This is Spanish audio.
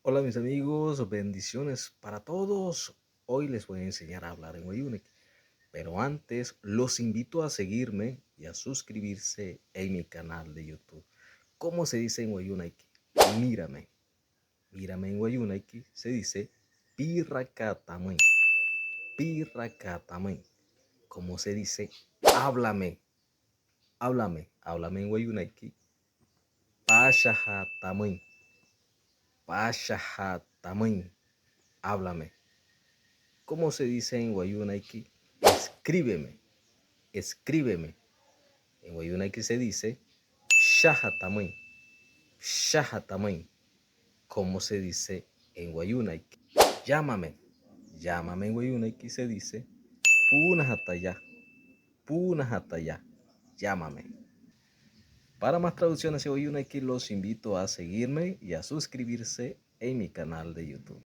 Hola mis amigos, bendiciones para todos. Hoy les voy a enseñar a hablar en Wayunek, pero antes los invito a seguirme y a suscribirse en mi canal de YouTube. ¿Cómo se dice en Wayunek? Mírame. Mírame en Wayunek se dice pirracatamen. Pirracatamen. ¿Cómo se dice? Háblame. Háblame. Háblame en Wayunek. Pashahatamen. Pashahatamen. Háblame. ¿Cómo se dice en Wayunaiki? Escríbeme, escríbeme. En Wayunaiki se dice Shahatamen, Shahatamen. ¿Cómo se dice en Wayunaiki? Llámame, llámame en Wayunaiki se dice Punahataya, Punahataya. Llámame. Para más traducciones en Wayunaiki los invito a seguirme y a suscribirse en mi canal de YouTube.